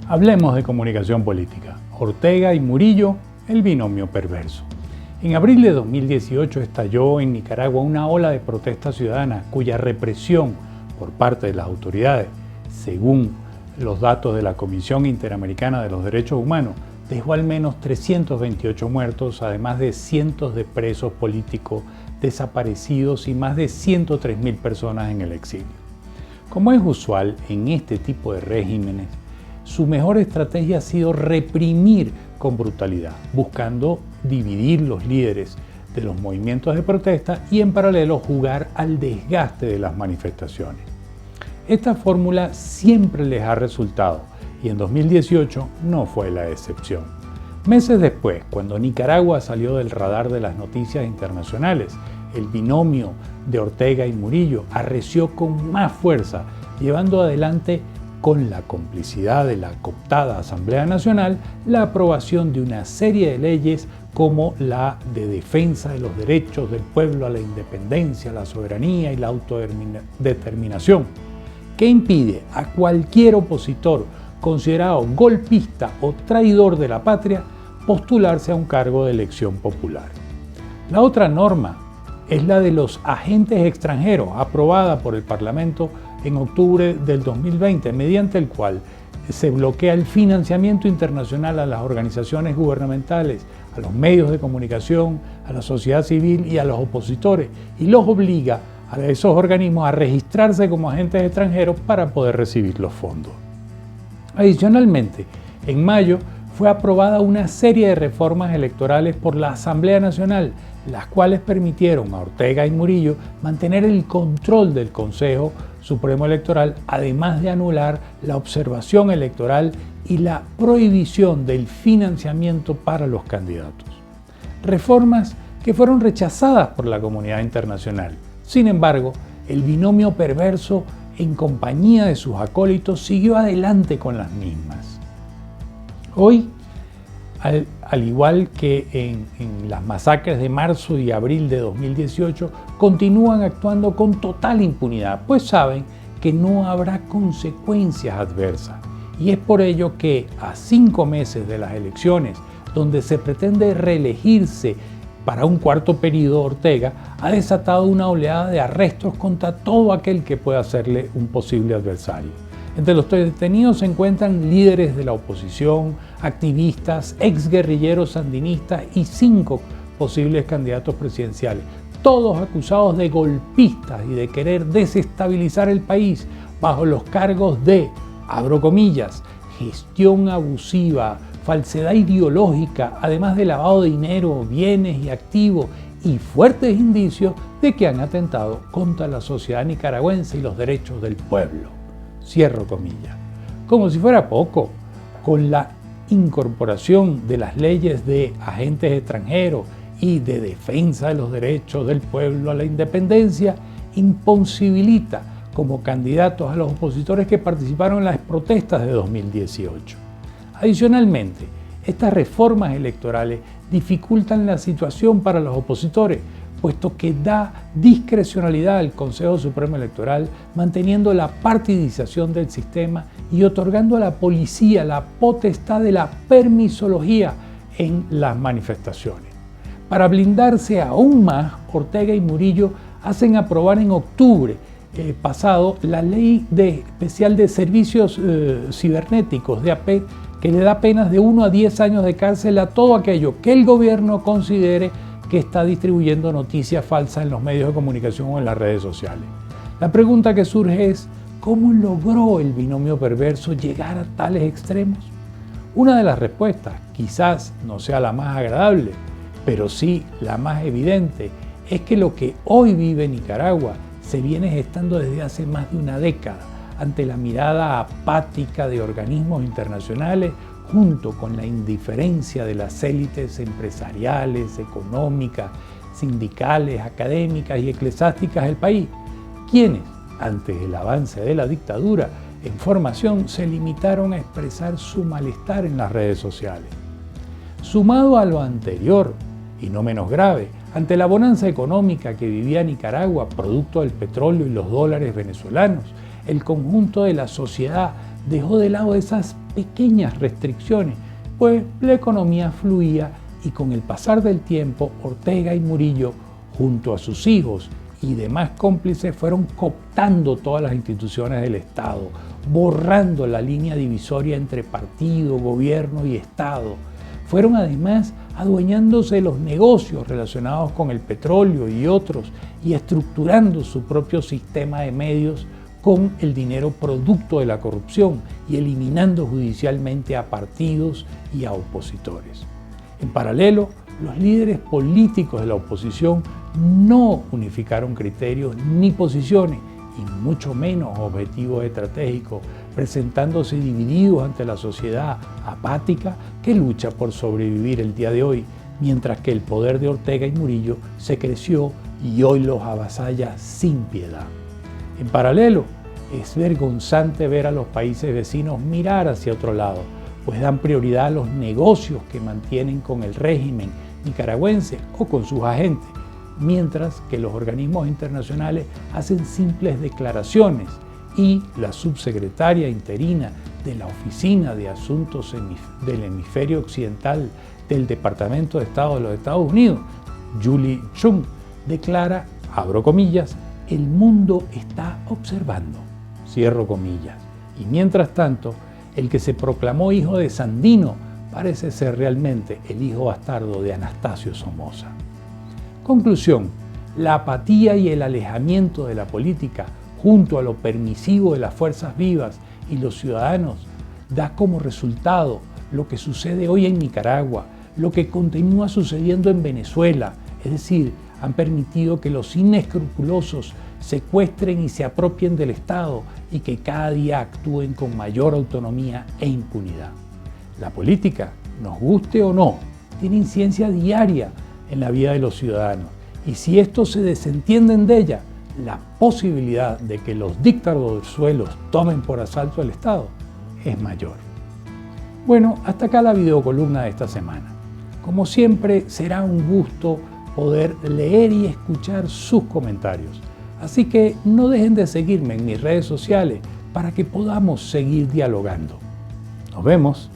Hablemos de comunicación política. Ortega y Murillo, el binomio perverso. En abril de 2018 estalló en Nicaragua una ola de protestas ciudadanas cuya represión por parte de las autoridades, según los datos de la Comisión Interamericana de los Derechos Humanos, dejó al menos 328 muertos, además de cientos de presos políticos desaparecidos y más de 103.000 personas en el exilio. Como es usual en este tipo de regímenes, su mejor estrategia ha sido reprimir con brutalidad, buscando dividir los líderes de los movimientos de protesta y en paralelo jugar al desgaste de las manifestaciones. Esta fórmula siempre les ha resultado y en 2018 no fue la excepción. Meses después, cuando Nicaragua salió del radar de las noticias internacionales, el binomio de Ortega y Murillo arreció con más fuerza, llevando adelante con la complicidad de la cooptada Asamblea Nacional, la aprobación de una serie de leyes como la de defensa de los derechos del pueblo a la independencia, la soberanía y la autodeterminación, que impide a cualquier opositor considerado golpista o traidor de la patria postularse a un cargo de elección popular. La otra norma es la de los agentes extranjeros, aprobada por el Parlamento en octubre del 2020, mediante el cual se bloquea el financiamiento internacional a las organizaciones gubernamentales, a los medios de comunicación, a la sociedad civil y a los opositores, y los obliga a esos organismos a registrarse como agentes extranjeros para poder recibir los fondos. Adicionalmente, en mayo fue aprobada una serie de reformas electorales por la Asamblea Nacional, las cuales permitieron a Ortega y Murillo mantener el control del Consejo Supremo Electoral, además de anular la observación electoral y la prohibición del financiamiento para los candidatos. Reformas que fueron rechazadas por la comunidad internacional. Sin embargo, el binomio perverso, en compañía de sus acólitos, siguió adelante con las mismas. Hoy, al igual que en las masacres de marzo y abril de 2018, continúan actuando con total impunidad, pues saben que no habrá consecuencias adversas. Y es por ello que a 5 meses de las elecciones, donde se pretende reelegirse para un cuarto periodo, Ortega ha desatado una oleada de arrestos contra todo aquel que pueda serle un posible adversario. Entre los detenidos se encuentran líderes de la oposición, activistas, exguerrilleros sandinistas y 5 posibles candidatos presidenciales, todos acusados de golpistas y de querer desestabilizar el país bajo los cargos de, abro comillas, gestión abusiva, falsedad ideológica, además de lavado de dinero, bienes y activos, y fuertes indicios de que han atentado contra la sociedad nicaragüense y los derechos del pueblo. Cierro comillas. Como si fuera poco, con la incorporación de las leyes de agentes extranjeros y de defensa de los derechos del pueblo a la independencia, imposibilita como candidatos a los opositores que participaron en las protestas de 2018. Adicionalmente, estas reformas electorales dificultan la situación para los opositores, puesto que da discrecionalidad al Consejo Supremo Electoral, manteniendo la partidización del sistema y otorgando a la policía la potestad de la permisología en las manifestaciones. Para blindarse aún más, Ortega y Murillo hacen aprobar en octubre pasado la Ley Especial de Servicios Cibernéticos, DAP, que le da penas de 1 a 10 años de cárcel a todo aquello que el gobierno considere que está distribuyendo noticias falsas en los medios de comunicación o en las redes sociales. La pregunta que surge es, ¿cómo logró el binomio perverso llegar a tales extremos? Una de las respuestas, quizás no sea la más agradable, pero sí la más evidente, es que lo que hoy vive Nicaragua se viene gestando desde hace más de una década, ante la mirada apática de organismos internacionales, junto con la indiferencia de las élites empresariales, económicas, sindicales, académicas y eclesiásticas del país, quienes, ante el avance de la dictadura en formación, se limitaron a expresar su malestar en las redes sociales. Sumado a lo anterior, y no menos grave, ante la bonanza económica que vivía Nicaragua, producto del petróleo y los dólares venezolanos, el conjunto de la sociedad dejó de lado esas pequeñas restricciones, pues la economía fluía y con el pasar del tiempo Ortega y Murillo, junto a sus hijos y demás cómplices, fueron cooptando todas las instituciones del Estado, borrando la línea divisoria entre partido, gobierno y Estado. Fueron además adueñándose de los negocios relacionados con el petróleo y otros y estructurando su propio sistema de medios con el dinero producto de la corrupción y eliminando judicialmente a partidos y a opositores. En paralelo, los líderes políticos de la oposición no unificaron criterios ni posiciones, y mucho menos objetivos estratégicos, presentándose divididos ante la sociedad apática que lucha por sobrevivir el día de hoy, mientras que el poder de Ortega y Murillo se creció y hoy los avasalla sin piedad. En paralelo, es vergonzante ver a los países vecinos mirar hacia otro lado, pues dan prioridad a los negocios que mantienen con el régimen nicaragüense o con sus agentes, mientras que los organismos internacionales hacen simples declaraciones y la subsecretaria interina de la Oficina de Asuntos del Hemisferio Occidental del Departamento de Estado de los Estados Unidos, Julie Chung, declara, abro comillas, el mundo está observando, cierro comillas. Y mientras tanto, el que se proclamó hijo de Sandino parece ser realmente el hijo bastardo de Anastasio Somoza. Conclusión, la apatía y el alejamiento de la política, junto a lo permisivo de las fuerzas vivas y los ciudadanos, da como resultado lo que sucede hoy en Nicaragua, lo que continúa sucediendo en Venezuela, es decir, han permitido que los inescrupulosos secuestren y se apropien del Estado y que cada día actúen con mayor autonomía e impunidad. La política, nos guste o no, tiene incidencia diaria en la vida de los ciudadanos, y si estos se desentienden de ella, la posibilidad de que los dictadorzos tomen por asalto el Estado es mayor. Bueno, hasta acá la videocolumna de esta semana. Como siempre, será un gusto poder leer y escuchar sus comentarios. Así que no dejen de seguirme en mis redes sociales para que podamos seguir dialogando. Nos vemos.